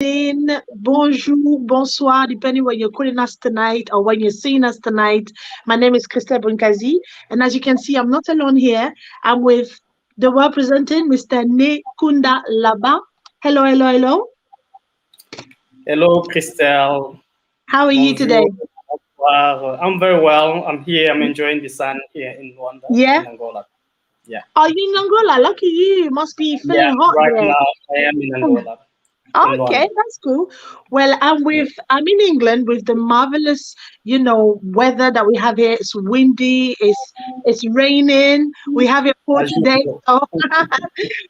Bonjour, bonsoir, depending when you're calling us tonight or when you're seeing us tonight. My name is Christelle Bunkazi, and as you can see, I'm not alone here. I'm with the well-presented Mr. KUNDA NLABA. Hello, hello, hello. Hello, Christelle. How are you today? Bonjour. Bonsoir. I'm very well. I'm here. I'm enjoying the sun here in Rwanda, Yeah. in Angola. Yeah. Are you in Angola? Lucky you. Must be Yeah. feeling hot Right there. now, I am in Angola, in Okay, Rwanda. that's cool. Well, Yeah. I'm in England with the marvelous, weather that we have here. It's windy, it's raining. We have it for As today, usual. so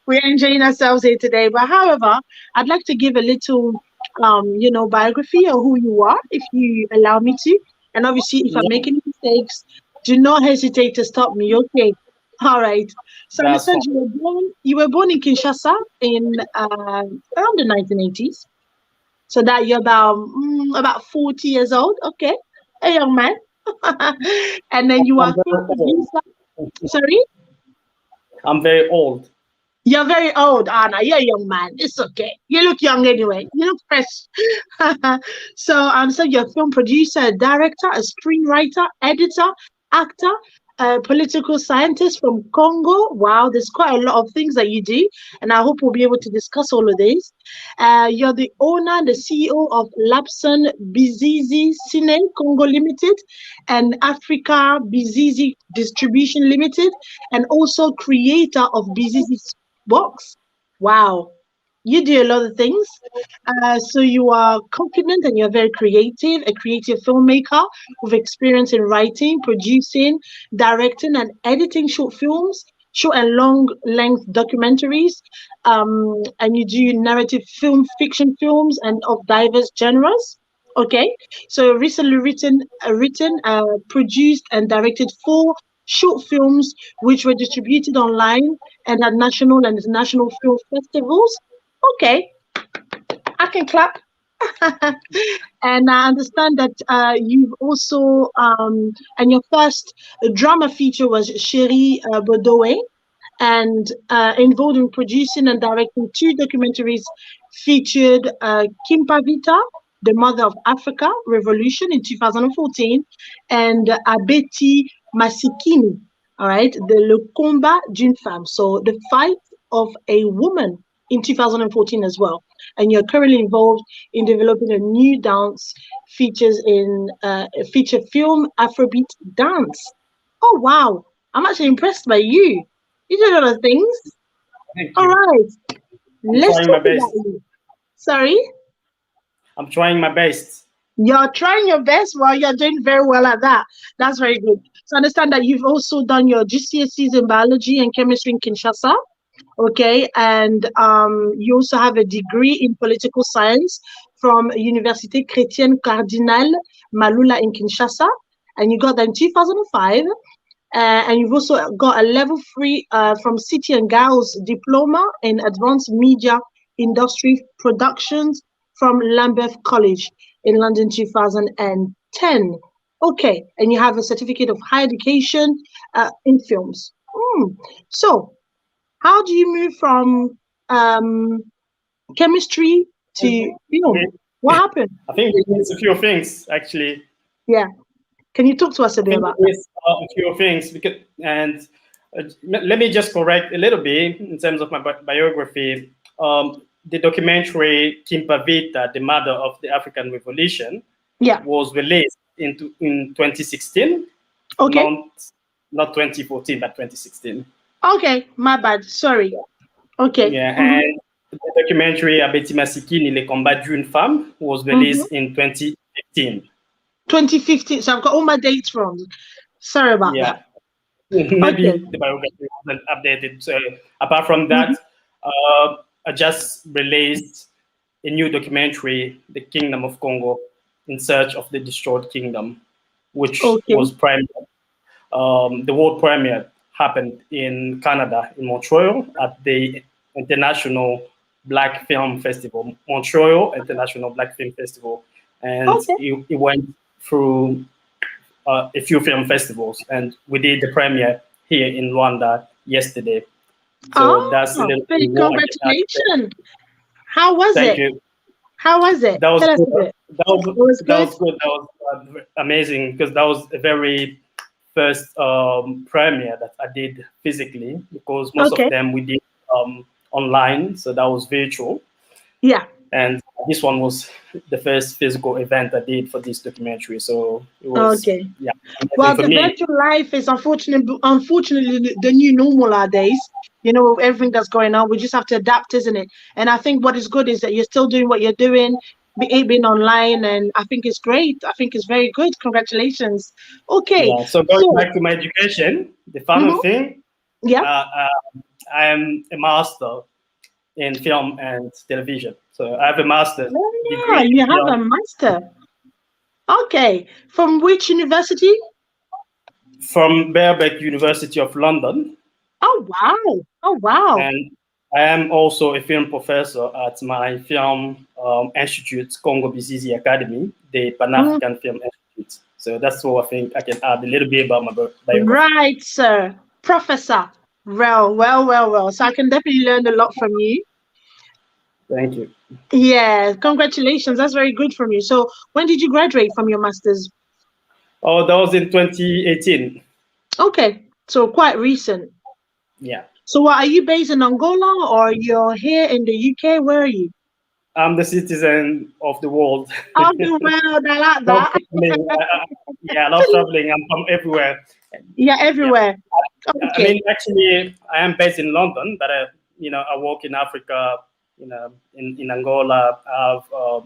we're enjoying ourselves here today. But however, I'd like to give a little biography of who you are, if you allow me to. And obviously, if I Yeah, make any mistakes, do not hesitate to stop me. Okay. All right. So I that's understand fine. you were born in Kinshasa in around the 1980s. So that you're about 40 years old. Okay. A young man. And then you are I'm a film very old. producer. Sorry? I'm very old. You're very old, Anna. You're a young man. It's okay. You look young anyway. You look fresh. So you're a film producer, a director, a screenwriter, editor, actor, a political scientist from Congo. Wow, there's quite a lot of things that you do, and I hope we'll be able to discuss all of these. You're the owner and the CEO of Lapson Bizizi Cine Congo Limited and Africa Bizizi Distribution Limited, and also creator of Bizizi Box. Wow. You do a lot of things. So you are confident and you're very creative, a creative filmmaker with experience in writing, producing, directing, and editing short films, short and long length documentaries. And you do narrative film, fiction films, and of diverse genres. Okay. So recently produced, and directed 4 short films which were distributed online and at national and international film festivals. Okay, I can clap. And I understand that you've also, and your first drama feature was Chérie Bodoé, and involved in producing and directing 2 documentaries featured Kimpavita, the Mother of Africa Revolution in 2014, and Abeti Masikini, all right, Le Combat d'une Femme, so the fight of a woman in 2014 as well. And you're currently involved in developing a new dance features in a feature film, Afrobeat Dance. Oh, wow. I'm actually impressed by you. You did a lot of things. Thank All you. right. I'm Let's trying my talk about best. you. Sorry? I'm trying my best. You're trying your best. Well, you're doing very well at that. That's very good. So I understand that you've also done your GCSEs in biology and chemistry in Kinshasa. Okay. And you also have a degree in political science from Université Chrétienne Cardinal Malula in Kinshasa. And you got that in 2005. And you've also got a level 3 from City and Gals diploma in advanced media industry productions from Lambeth College in London 2010. Okay, and you have a certificate of higher education in films. So, how do you move from chemistry to film? We, What happened? I think we missed a few things, actually. Yeah, can you talk to us a I bit think about we that? missed a few things. Let me just correct a little bit in terms of my biography. The documentary Kimpavita, the Mother of the African Revolution, Yeah. was released in 2016, Okay. not 2014, but 2016. Okay, my bad. Sorry. Okay. Yeah, and the documentary Abeti Masikini, Le Combat d'une Femme, was Mm-hmm. released in 2015. 2015. So I've got all my dates wrong. Sorry about that. Yeah, maybe Okay. the biography wasn't updated. So apart from Mm-hmm. that, I just released a new documentary, The Kingdom of Congo, in search of the destroyed kingdom, which Okay. was premiered. The world premiere happened in Canada, in Montreal, at the International Black Film Festival, Montreal International Black Film Festival, and Okay. it went through a few film festivals, and we did the premiere here in Rwanda yesterday. So that's a little bit more I can add. Congratulations. How was Thank it? you. How was it? That was Tell us good. a bit. That was It was that good. was good. That was amazing because that was a very first premiere that I did physically, because most of Okay. them we did online, so that was virtual. Yeah. And this one was the first physical event I did for this documentary, so it was, Okay. yeah, amazing Well, for the me. virtual life is unfortunately the new normal nowadays. You know, everything that's going on, we just have to adapt, isn't it? And I think what is good is that you're still doing what you're doing, being online, and I think it's great. I think it's very good. Congratulations. Okay, Yeah. So going so back to my education, the final mhm, thing, yeah, I am a master in film and television. So I have a master's yeah, degree you in have a film master. Okay, from which university? from Birkbeck University of London, Oh wow, oh wow. and I am also a film professor at my film institute, Congo BCZ Academy, the Pan Mm, African Film Institute. So that's what I think I can add a little bit about my biography. right, sir, professor. Well. So I can definitely learn a lot from you. Thank you. Yeah, congratulations. That's very good from you. So, when did you graduate from your master's? Oh, that was in 2018. Okay, so quite recent. Yeah. So, what, are you based in Angola or you're here in the UK? Where are you? I'm the citizen of the world. Oh, the world. I like Love that. traveling. Yeah, I love traveling. I'm from everywhere. Yeah, Yeah. everywhere. I Okay. mean, actually, I am based in London, but I work in Africa, in Angola. I have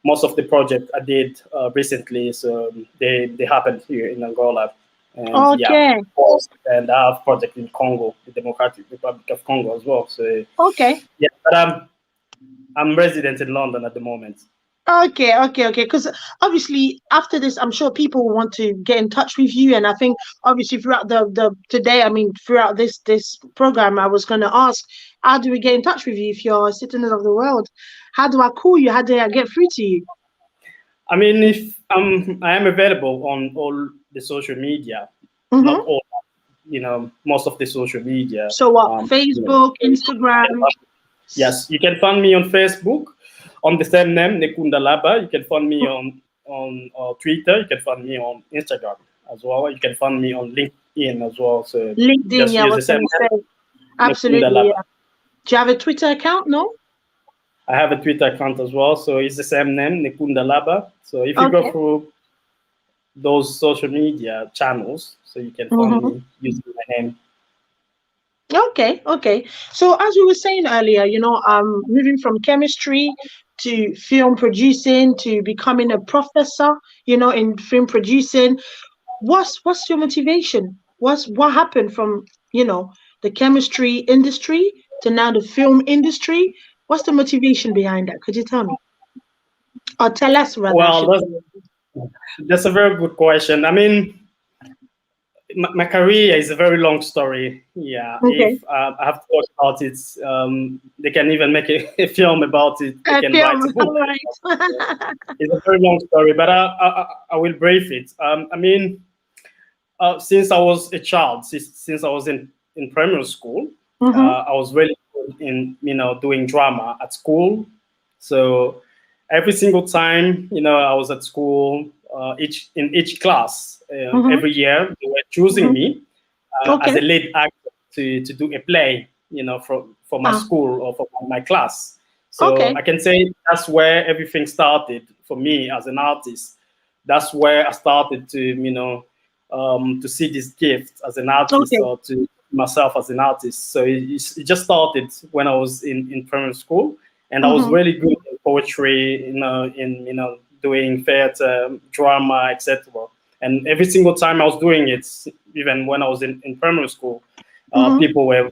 most of the project I did recently, so they happened here in Angola, and yeah, Okay. of course, and I have project in Congo, the Democratic Republic of Congo as well. So Okay. yeah, but I'm resident in London at the moment. Okay. Because obviously, after this, I'm sure people will want to get in touch with you. And I think obviously throughout the today, I mean, throughout this program, I was going to ask, how do we get in touch with you if you're a citizen of the world? How do I call you? How do I get through to you? I mean, if I am available on all the social media, not Mm-hmm. all, most of the social media. So what? Um, you know, Facebook, Instagram. yes, you can find me on Facebook on the same name, NLABA. You can find me on Twitter. You can find me on Instagram as well. You can find me on LinkedIn as well. So LinkedIn. just Yeah, I use was the same going to say. name, Absolutely. NLABA. Yeah. Do you have a Twitter account? No. I have a Twitter account as well, so it's the same name, NLABA. So if you go Okay. through those social media channels, so you can find Mm-hmm. me using my name. Okay. So as we were saying earlier, moving from chemistry to film producing to becoming a professor, in film producing. What's your motivation? What happened from, the chemistry industry to now the film industry? What's the motivation behind that? Could you tell me? Or tell us rather, I Well, should that's, say. that's a very good question. I mean, my career is a very long story. Yeah, Okay. if I have to talk about it, they can even make a film about it. They can Film, write a book. all right. It's a very long story, but I will brief it. I mean, since I was a child, since I was in primary school, Mm-hmm. I was really good in doing drama at school. So every single time I was at school, each class, Mm-hmm. every year they were choosing Mm-hmm. me as Okay. a lead actor to do a play, for my Ah, school or for my class. So okay. I can say that's where everything started for me as an artist. That's where I started to see this gift as an artist, Okay. or to myself as an artist. So it just started when I was in primary school, and I was Mm-hmm. really good in poetry, in doing theater, drama, etc. And every single time I was doing it, even when I was in primary school, Mm-hmm. people were,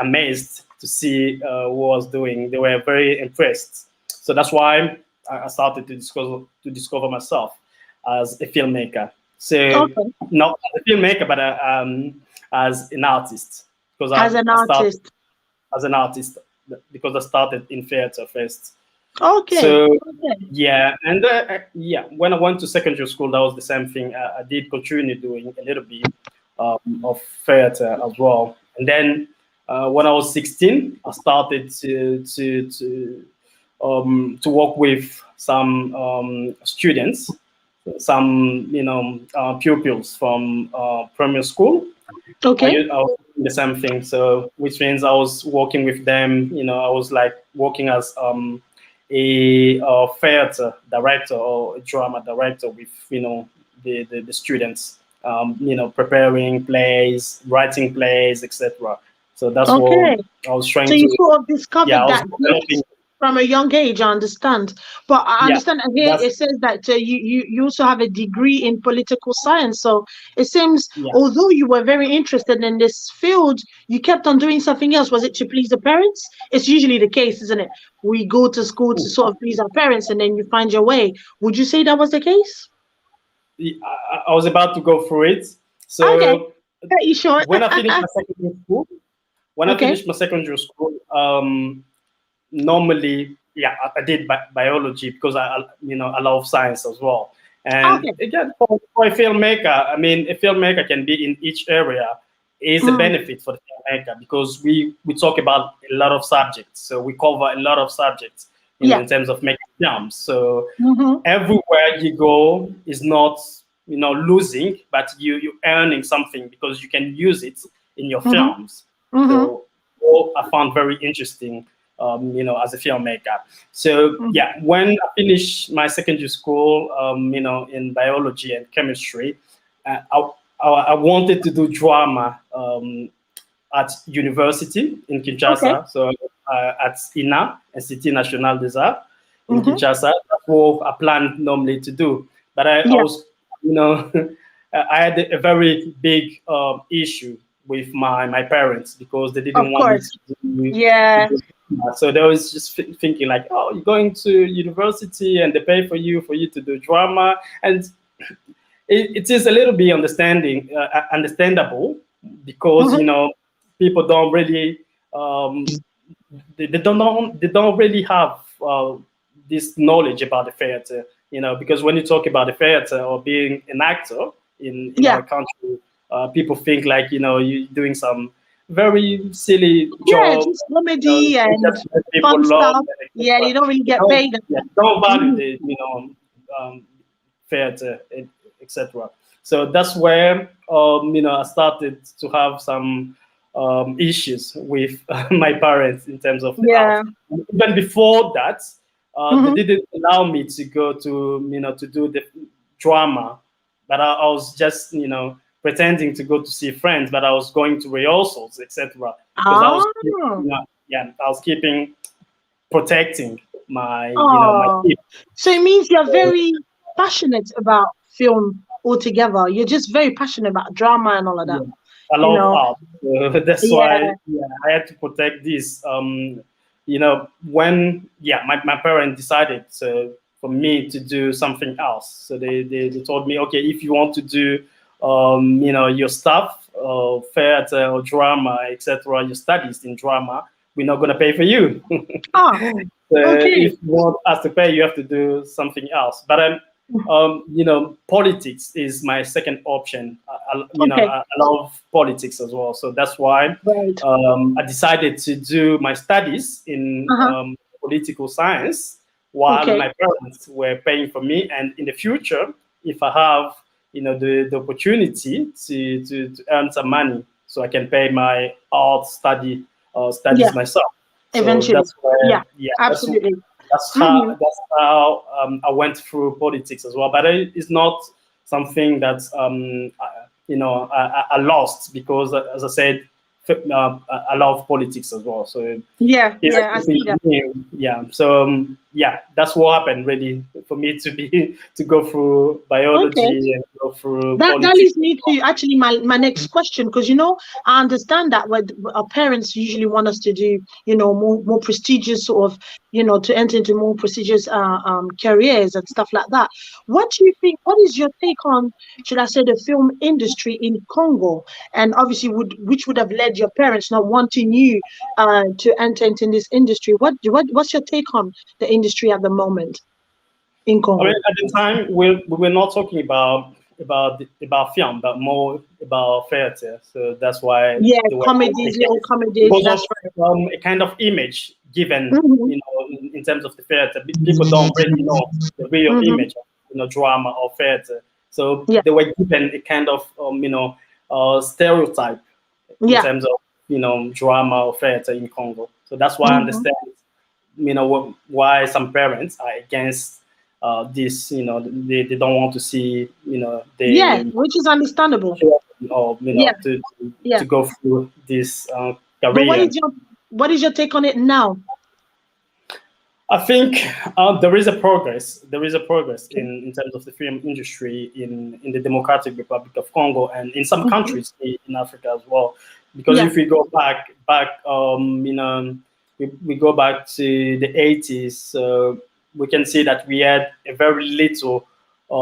amazed to see what I was doing. They were very impressed. So that's why I started to discover myself as a filmmaker. So Okay. not as a filmmaker, but as an artist, because As an I started artist. as an artist because I started in theater first. Okay. So Okay. yeah, and when I went to secondary school, that was the same thing. I did continue doing a little bit of theater as well. And then when I was 16, I started to to work with some students, some pupils from primary school. Okay. I was doing the same thing, so which means I was working with them. I was like working as a theater director or a drama director with the students. Preparing plays, writing plays, etc. So that's what Okay. I was So trying you to. sort of Yeah, I discovered was that developing. gift from a young age, I understand. But I Yeah, understand and here that's it says that you also have a degree in political science. So it seems, yeah. although you were very interested in this field, you kept on doing something else. Was it to please the parents? It's usually the case, isn't it? We go to school to sort of please our parents and then you find your way. Would you say that was the case? I was about to go through it. Okay. So Are you sure? when I finished my secondary school, Okay. normally, yeah, I did biology because I love science as well. And Okay. again, for a filmmaker, I mean, a filmmaker can be in each area. Is a Mm, benefit for the filmmaker because we talk about a lot of subjects, so we cover a lot of subjects, yeah. in terms of making films. So Mm-hmm. everywhere you go is not losing, but you earning something because you can use it in your Mm-hmm. films. Mm-hmm. So all I found very interesting, as a filmmaker. So Mm-hmm. yeah, when I finished my secondary school, in biology and chemistry, I wanted to do drama at university in Okay. Kinshasa. So at INA, Institut National des Arts in Mm-hmm. Kinshasa. That's what I planned normally to do. But I Yeah. was, I had a very big issue with my parents because they Of didn't want me course. to Yeah. do that. So they was just thinking like, oh, you're going to university and they pay for you to do drama. And it is a little bit understandable because Mm-hmm. people don't really they don't really have this knowledge about the theater, because when you talk about the theater or being an actor in Yeah. our country, people think like you're doing some very silly Yeah, job, just comedy and just that people fun love, stuff. Yeah, you etc. don't really They get don't, paid. yeah, don't value Mm-hmm. the um, theater, etc. So that's where I started to have some issues with my parents in terms of the art. Yeah. Even before that, they Mm-hmm. didn't allow me to go to to do the drama, but I was just pretending to go to see friends, but I was going to rehearsals, etc. Because I was Ah. yeah, I was keeping protecting my my Oh. kids. So it means you're So, very passionate about film altogether. You're just very passionate about drama and all of that. yeah, I You love know. art. So that's Yeah. why I had to protect this. When my parents decided for me to do something else. So they told me, okay, if you want to do your stuff, theater or drama, etc., your studies in drama, we're not gonna pay for you. Ah. If Okay. you want us to pay, you have to do something else. But politics is my second option. Okay. I love politics as well, so that's why Right. I decided to do my studies in Uh-huh. political science while Okay. my parents were paying for me. And in the future, if I have the opportunity to earn some money, so I can pay my art Yeah. studies myself. So Eventually. that's where, Yeah. yeah, Absolutely. that's Mm-hmm. how I went through politics as well. But it's not something that I lost because, as I said, I love politics as well. So Yeah. it's Yeah. I see that. yeah. So yeah, that's what happened really for me to be to go through Okay. biology and go through That politics leads me to actually my next question, because I understand that what our parents usually want us to do, more prestigious sort of, to enter into more prestigious careers and stuff like that. What do you think? What is your take on, should I say, the film industry in Congo, and obviously which would have led your parents not wanting you to enter into this industry? What's your take on the industry at the moment in I mean, Congo? at the time, we were not talking about film, but more about theater. So that's why Yeah, they were comedies, little against comedies. because of That's right. a kind of image given, Mm-hmm. in terms of the theater. People don't really know the real Mm-hmm. image of, drama or theater. So Yeah. they were given a kind of, stereotype in Yeah. terms of, drama or theater in Congo. So that's why I Mm-hmm. understand, why some parents are against this. They don't want to see, Yeah, the which is understandable. children, or Yeah. to Yeah. go through this But career. what is your take on it now? I think there is a progress. There is a progress in terms of the film industry in the Democratic Republic of Congo and in some Mhm. countries in Africa as well. Because Yeah. if we go back, we go back to the 80s, we can see that we had a very little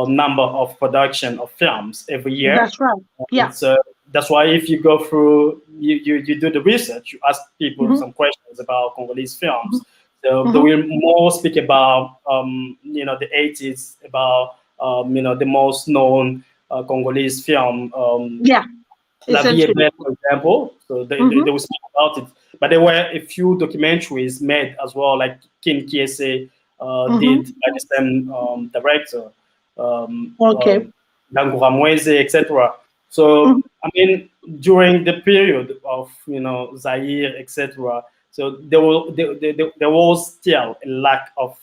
number of production of films every year. That's right. Yeah. And so that's why if you go through, you do the research, you ask people Mm-hmm. some questions about Congolese films. So they Mm-hmm. will more speak about, the 80s, about, the most known Congolese film, Yeah. La Vie est Essentially. Belle, for example. So they Mm-hmm. will speak about it. But there were a few documentaries made as well, like Kin Kiese did Mm-hmm. by the same director, Okay. Langura Mweze, etc. So Mm-hmm. I mean, during the period of, Zaire, etc. So there was still a lack of,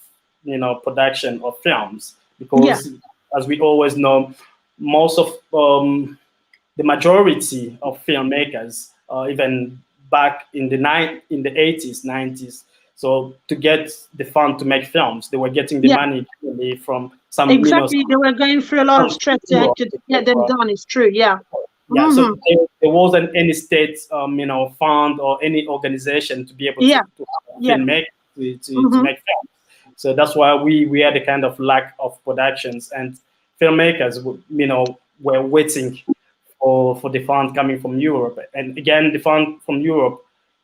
production of films, Yeah. because, as we always know, most of, the majority of filmmakers, even back in in the 80s, 90s. So to get the fund to make films, they were getting the Yeah. money generally from some, Exactly. They were going through a lot of some stress Europe, to get them etc. done. It's true. Yeah. Yeah, Mm-hmm. so there wasn't any state, fund or any organization to be able Yeah. to Yeah. filmmakers to Mm-hmm. make films. So that's why we had a kind of lack of productions, and filmmakers, were waiting for the fund coming from Europe. And again, the fund from Europe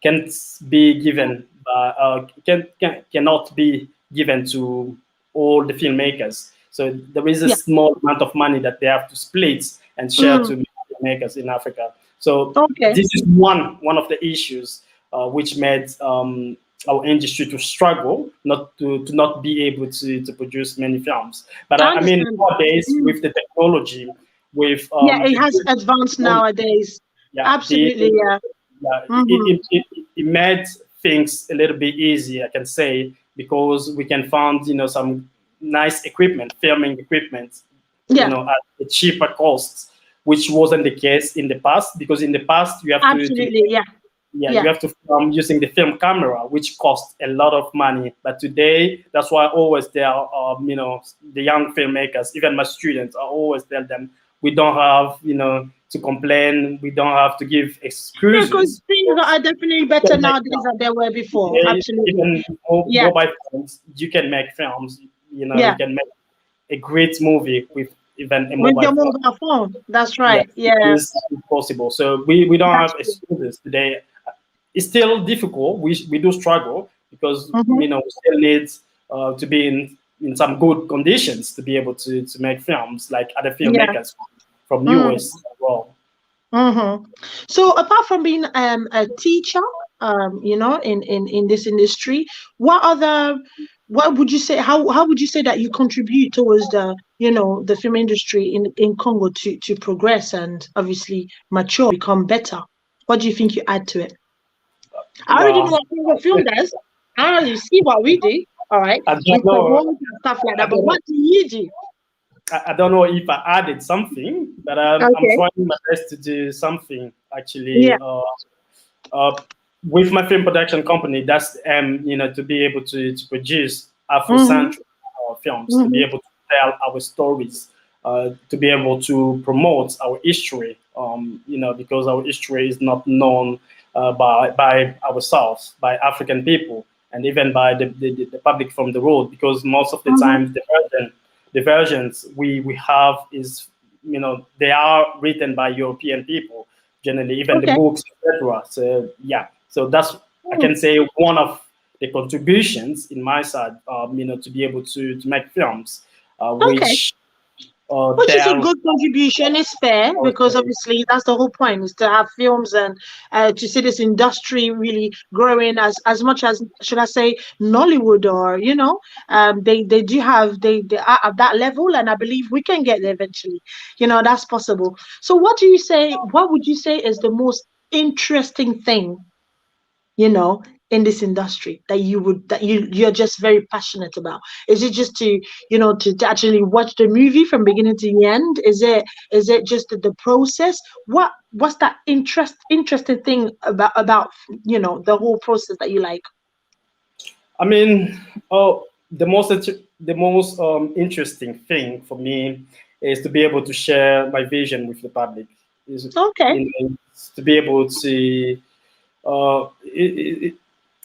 can't be given, cannot be given to all the filmmakers. So there is a Yeah. small amount of money that they have to split and share Mm. to filmmakers in Africa. So Okay. this is one of the issues which made our industry to struggle, to not be able to produce many films. But I I mean, understand. nowadays, Mm. with the technology, with Yeah, it the has advanced nowadays. yeah, Absolutely. Yeah. yeah, Mm-hmm. it made things a little bit easier, I can say, because we can find, some nice equipment, filming equipment, Yeah. at a cheaper cost, which wasn't the case in the past. Because in the past, you have to Absolutely. Yeah. yeah, Yeah. you have to film using the film camera, which costs a lot of money. But today, that's why I always tell, the young filmmakers, even my students, I always tell them, we don't have, to complain. We don't have to give Yeah, because excuses. things are definitely You better can make nowadays films. than they were before. Today, Absolutely. even Yeah. mobile phones, you can make films. You Yeah. can make a great movie with even a With mobile your phone. mobile phone. That's right. Yes, it Yeah. is possible. So we don't That's have true. excuses today. It's still difficult. We do struggle because, Mm-hmm. we still need to be in some good conditions to be able to make films like other Yeah. filmmakers from Mm. US as well. Mm-hmm. So apart from being a teacher, in this industry, what other what would you say how would you say that you contribute towards the film industry in Congo to progress and obviously mature, become better? What do you think you add to it? I already know Well, what Congo film does. I already see what we do. All right, I we don't know. promote and stuff like I that. But don't know. what do you do? I don't know if I added something, but I'm Okay. trying my best to do something actually. Yeah. Uh, with my film production company, that's to be able to produce Mm-hmm. Afrocentric films, to be Mm-hmm. able to tell our stories, to be able to promote our history. Because our history is not known by ourselves, by African people, and even by the public from the road. Because most of the Mm-hmm. time, the versions we have is, they are written by European people generally, even the Okay. books, etc. So yeah, so that's, I Mm. can say, one of the contributions in my side, to be able to make films, Okay. which Which is a delve. good contribution. It's fair because Okay. obviously that's the whole point is to have films and to see this industry really growing as much as should I say Nollywood or they do have they are at that level and I believe we can get there eventually. That's possible. So what would you say is the most interesting thing you know, in this industry that you're just very passionate about? Is it just to actually watch the movie from beginning to the end? Is it just the process? What's that interesting thing about the whole process that you like? I mean, the most interesting thing for me is to be able to share my vision with the public. Is Okay. to be able to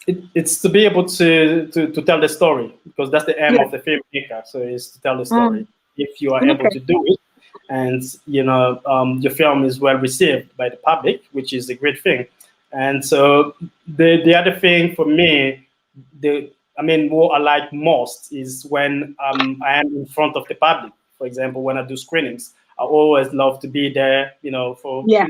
it's to be able to tell the story because that's the aim Yeah. of the filmmaker. So it's to tell the story. Mm. If you are able Okay. to do it, and your film is well received by the public, which is a great thing. And so the other thing for me, what I like most is when I am in front of the public. For example, when I do screenings, I always love to be there. For Yeah.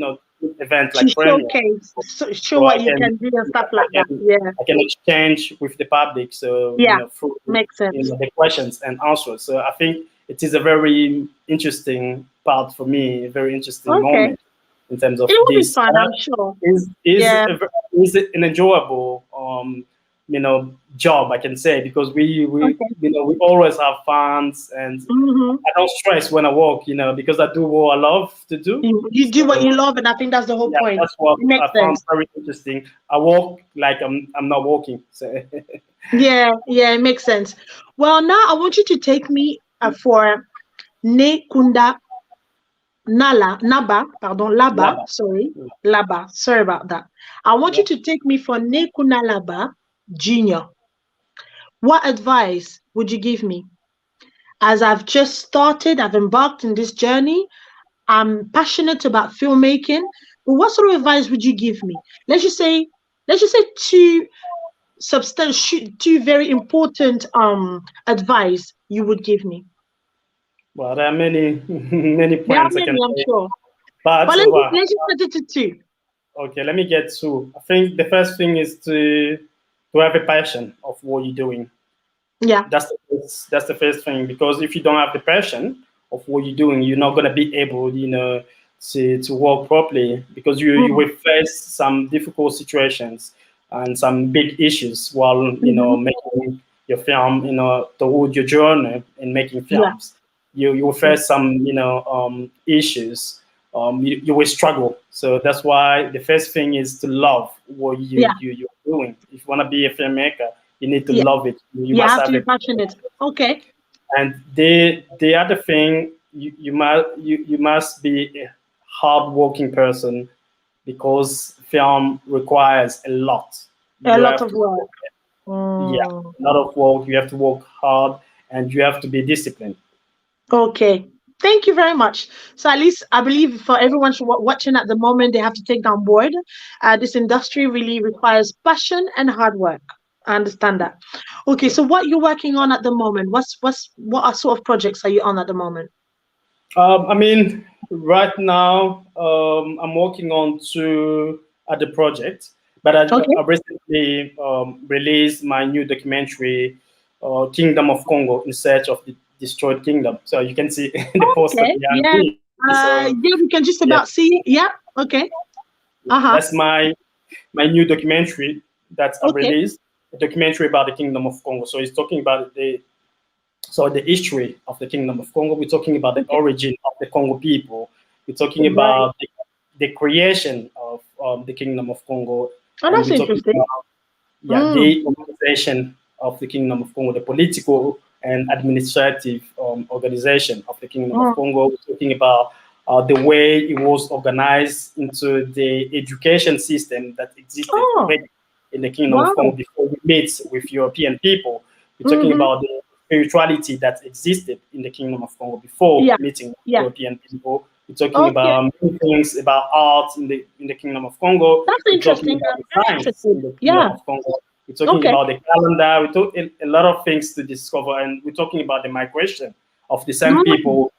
event To like premiere, showcase, show so what you can do and stuff like that. Yeah. I can exchange with the public. So Yeah. through Makes sense. the questions and answers. So I think it is a very interesting part for me, a very interesting Okay. moment in terms of It will be this. fun, I'm sure. Is Yeah. is an enjoyable job, I can say, because Okay. we always have fans, and Mm-hmm. I don't stress when I work, because I do what I love to do. You do what So you love, and I think that's the whole yeah, point. that's what It makes I found sense. very interesting. I walk like I'm not walking. So Yeah, yeah, it makes sense. Well, now I want you to take me for Ne Kunda Laba, Laba. sorry, Laba. Sorry about that. I want you Yeah. to take me for Ne Kunda Laba Junior. What advice would you give me? As I've just started, I've embarked in this journey. I'm passionate about filmmaking, but what sort of advice would you give me? Let's just say two very important advice you would give me. Well, there are many many There are points I many, can I'm say, sure, but but let's just put it to two. okay, let me get to. I think the first thing is to have a passion of what you're doing. Yeah, That's the first thing, because if you don't have the passion of what you're doing, you're not gonna be able, to work properly, because you mm, will face some difficult situations and some big issues while hmm, making your film, toward your journey in making yeah, films. You will yeah, face some issues. You will struggle. So that's why the first thing is to love what yeah, you're doing. If you want to be a filmmaker, you need to yeah. love it. You You must have to have be it. passionate. Okay. And the other thing, you must be a hardworking person, because film requires a lot. A You lot have of to, work. yeah, Mm. a lot of work. You have to work hard, and you have to be disciplined. Okay. Thank you very much. So at least I believe for everyone watching at the moment, they have to take on board. This industry really requires passion and hard work. I understand that. Okay, so what you're working on at the moment? What are sort of projects are you on at the moment? Right now, I'm working on two other projects, but Okay. I recently released my new documentary, Kingdom of Congo in Search of the Destroyed Kingdom. So you can see the poster Okay. behind Yeah. me. So Yeah, we can just yeah, about see. Yeah. Okay. Uh-huh. that's my new documentary that I Okay. released, a documentary about the Kingdom of Congo. So it's talking about the history of the Kingdom of Congo. We're talking about the Okay. origin of the Congo people. We're talking Right. about the creation of the Kingdom of Congo, Oh, and that's we're talking interesting. about, yeah, Mm. the organization of the Kingdom of Congo, the political and administrative organization of the Kingdom of Mm. Congo. We're talking about the way it was organized into the education system that existed Oh, already in the Kingdom of Congo wow. before we meet with European people. We're talking Mm-hmm. about the spirituality that existed in the Kingdom of Congo before Yeah. meeting with Yeah. European people. We're talking Okay. about many things about art in the Kingdom of Congo. That's We're talking interesting. about I'm the very science interested. in the Kingdom Yeah. of Congo. We're talking Okay. about the calendar. We talk a lot of things to discover, and we're talking about the migration of the same Mm. people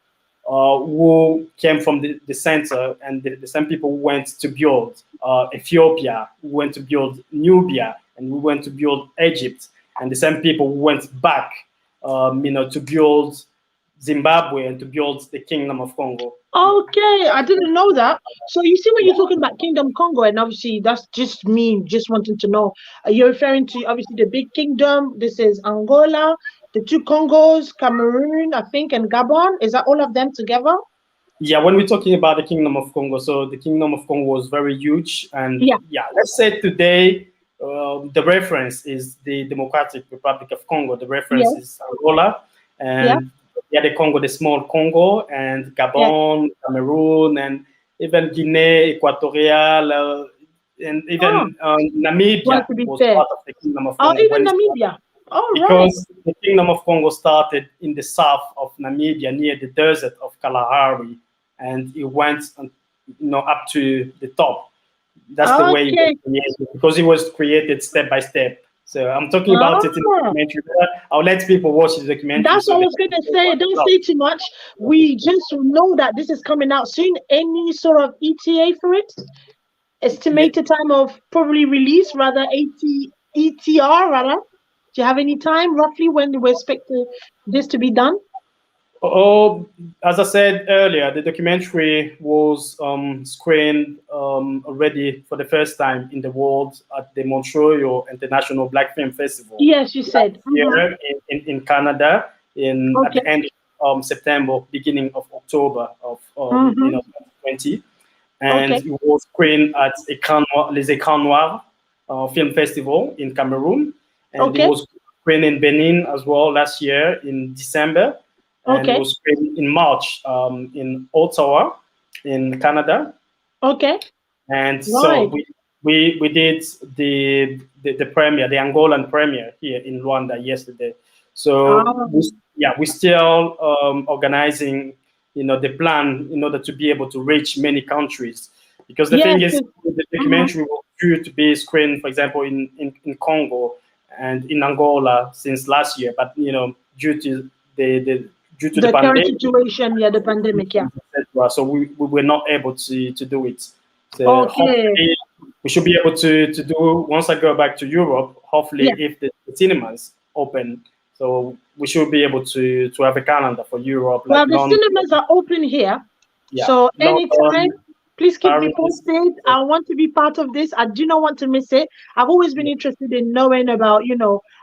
who came from the center, and the same people who went to build Ethiopia, who went to build Nubia, and we went to build Egypt, and the same people who went back, to build Zimbabwe and to build the Kingdom of Congo. Okay, I didn't know that. So you see, when you're talking about Kingdom Congo, and obviously that's just me just wanting to know, you're referring to obviously the big kingdom. This is Angola, the two Congos, Cameroon, I think, and Gabon. Is that all of them together? Yeah, when we're talking about the Kingdom of Congo, so the Kingdom of Congo was very huge, and Yeah. let's say today the reference is the Democratic Republic of Congo. The reference Yeah. is Angola, Yeah. and the Congo, the small Congo, and Yeah. Gabon, Cameroon, and even Guinea Equatorial, and even Oh, well, Namibia to be was fair. part of the Kingdom of Oh, Congo even when it started, Namibia. All right. because the Kingdom of Congo started in the south of Namibia, near the desert of Kalahari, and it went, up to the top. That's the way it was Okay. created, because it was created step by step. So I'm talking about it in the Ah, documentary. I'll let people watch the documentary that's so what I they was can gonna know say. what it's Don't about. say too much. We just know that this is coming out soon. Any sort of ETA for it? Yeah. Estimated time of probably release, rather ETR, rather. Do you have any time roughly when we expect this to be done? Oh, as I said earlier, the documentary was screened already for the first time in the world at the Montreal International Black Film Festival Yes, you last said. year in Canada, at Okay. the end of September, beginning of October of Mm-hmm. 2020, and Okay. it was screened at Les Écrans Noirs Film Festival in Cameroon, and it Okay. was screened in Benin as well last year in December, and it Okay. was screened in March in Ottawa, in Canada. Okay. And so Right. we did the premiere, the Angolan premiere here in Luanda yesterday. So Um, we're still organizing, the plan in order to be able to reach many countries. Because the yes. thing is, the documentary was due to be screened, for example, in Congo and in Angola since last year, but due to the due to the The current pandemic, situation, yeah, the pandemic, yeah. etc. So we were not able to do it. So Okay. hopefully we should be able to do, once I go back to Europe, hopefully Yeah. if the cinemas open, so we should be able to have a calendar for Europe, like Well, the London, cinemas are open here. yeah, So anytime, London, please keep me Paris. posted. I want to be part of this. I do not want to miss it. I've always been interested in knowing about,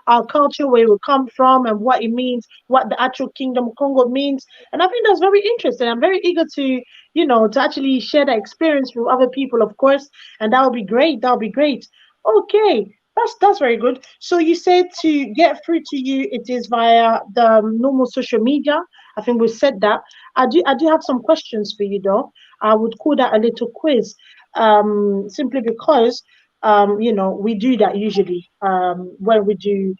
our culture, where we come from and what it means, what the actual Kingdom of Congo means. And I think that's very interesting. I'm very eager to actually share that experience with other people, of course. And that would be great. That would be great. Okay. That's very good. So you said to get through to you, it is via the normal social media. I think we said that. I do have some questions for you though. I would call that a little quiz, simply because we do that usually when we do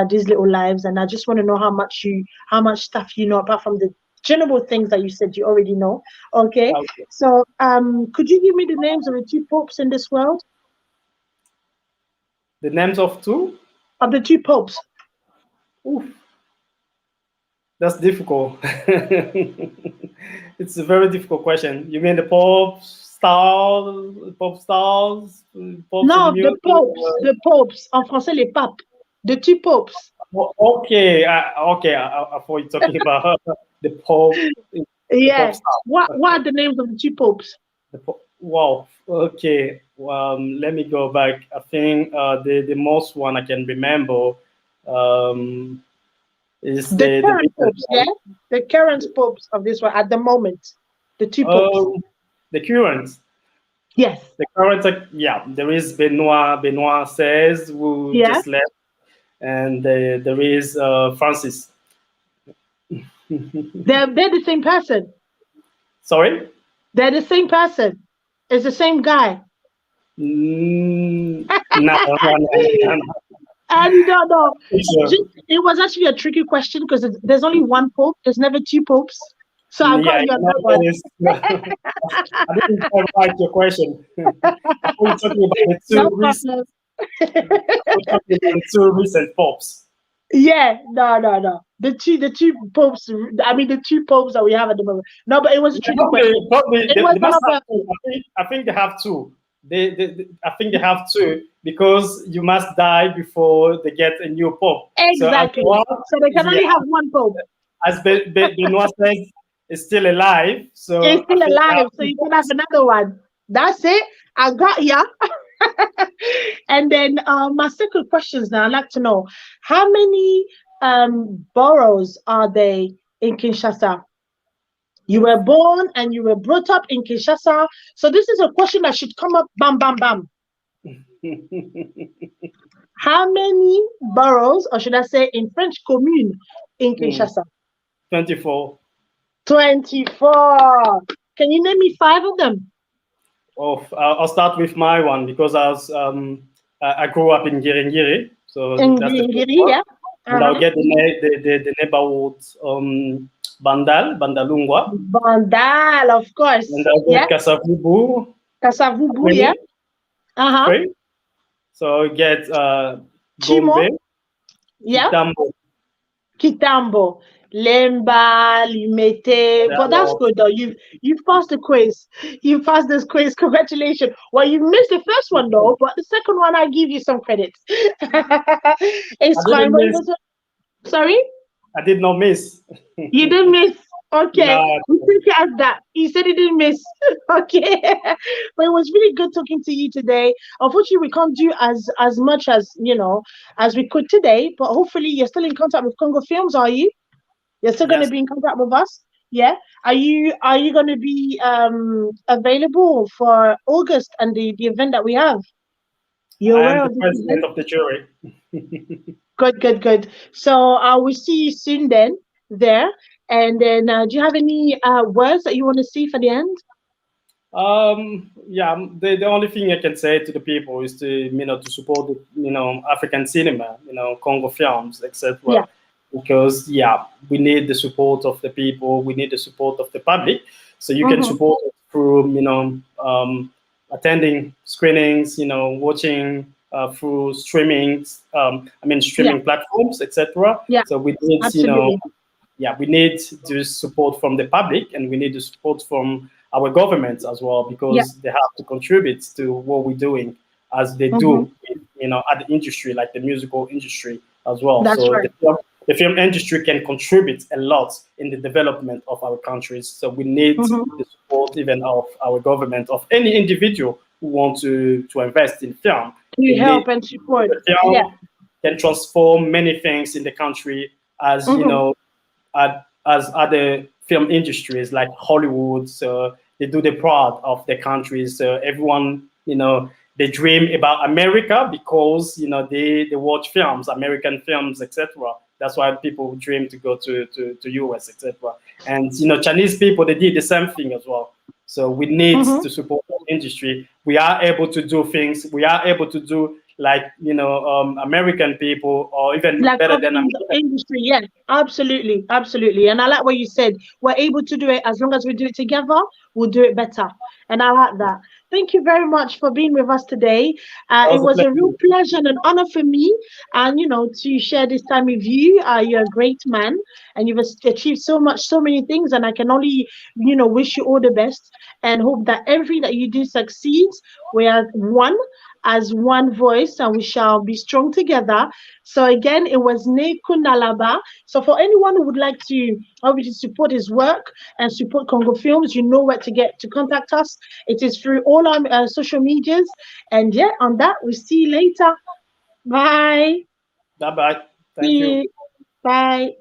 these little lives, and I just want to know how much stuff you know apart from the general things that you said you already know. Okay, Okay. so could you give me the names of the two popes in this world? The names of two? Of the two popes? Oof, that's difficult. It's a very difficult question. You mean the pop stars, pops in No, the music? popes, the popes. En français, les papes. The two popes. Okay, okay. I thought you were talking about the Pope, the Pope Yeah. star. What are the names of the two popes? Wow. Okay. Let me go back. I think the most one I can remember is The the current recent popes, yeah? one. The current popes of this one at the moment. The two popes. Um, the current. Yes. The current. Yeah. There is Benoit says who Yeah. just left, and there is Francis. They're the same person. Sorry. They're the same person. It's the same guy. No, no, no, no, no. And you don't know. Sure. It was actually a tricky question because there's only one pope. There's never two popes. So I Yeah, got you on that that one. is. I didn't quite like your question. I thought you were talking about the No two recent. problem. I thought you were talking about the two recent pops. Yeah, no, no, no. the two popes. I mean, the two popes that we have at the moment. No, but it was a Yeah, tricky question. probably It was they one must of have the two. I think they have two. I think they have two because you must die before they get a new pope. So as exactly. well, So they can yeah, only have one pope. as Benoit says, is still alive. He's So I still think they have alive, so two you can have popes. another one. That's it. I got ya. And then my second questions now. I'd like to know how many boroughs are they in Kinshasa? You were born and you were brought up in Kinshasa. So this is a question that should come up bam bam bam. How many boroughs, or should I say in French, commune in Hmm, Kinshasa? 24. 24. Can you name me five of them? Oh, I'll start with my one because I grew up in Giringiri, so that's the first In one. yeah. And I'll Uh-huh. get the neighborhood Bandalungwa, Bandal, of and course. I'll Yeah. get Kasavubu, Kasavubu, yeah. April, Uh-huh. So I'll get Chimo, Gombe, yeah. Kitambo. Kitambo, Lemba, Limete. But that's Well, good though. You've passed the quiz. You passed this quiz. Congratulations. Well, you missed the first one though, but the second one I give you some credit. I It's fine. didn't But it miss. was sorry? I did not miss. You didn't miss. Okay. No, We take it as that. You said you didn't miss. Okay. But it was really good talking to you today. Unfortunately, we can't do as much as as we could today. But hopefully you're still in contact with Congofilmz, are you? You're still gonna yes, be in contact with us? Yeah. Are you gonna be available for August and the event that we have? You're I am aware the of this president event? of the jury. Good, good, good. So I will see you soon then there. And then do you have any words that you want to see for the end? Yeah, the only thing I can say to the people is to to support the African cinema, Congo films, etc. Yeah. Because yeah, we need the support of the people, we need the support of the public. So you can Mm-hmm. support it through attending screenings, watching through streamings, Yeah. streaming platforms, etc. Yeah. So we need Absolutely. yeah, we need the support from the public and we need the support from our governments as well Yeah. because they have to contribute to what we're doing as they Mm-hmm. do, at the industry, like the musical industry as well. That's So right. the film industry can contribute a lot in the development of our countries. So we need Mm-hmm. the support even of our government, of any individual who want to invest in film. To They help need and support. the Yeah. film can transform many things in the country as Mm-hmm. as other film industries like Hollywood. So they do the proud of their countries. So everyone, they dream about America because they watch films, American films, etc. That's why people dream to go to US, etc. And Chinese people, they did the same thing as well. So we need Mm-hmm. to support the industry. We are able to do things. We are able to do like American people, or even Like better other than American. industry, yeah, absolutely, absolutely. And I like what you said. We're able to do it as long as we do it together. We'll do it better, and I like that. Thank you very much for being with us today. That It was a was a real pleasure. pleasure and an honor for me, and to share this time with you. You're a great man, and you've achieved so much, so many things, and I can only wish you all the best and hope that everything that you do succeeds. We are one as one voice, and we shall be strong together. So again, it was NLABA. So for anyone who would like to obviously support his work and support Congofilmz, you know where to get to contact us. It is through all our social medias. And yeah, on that, we'll see you later. Bye. Bye bye. Thank See you. you. Bye.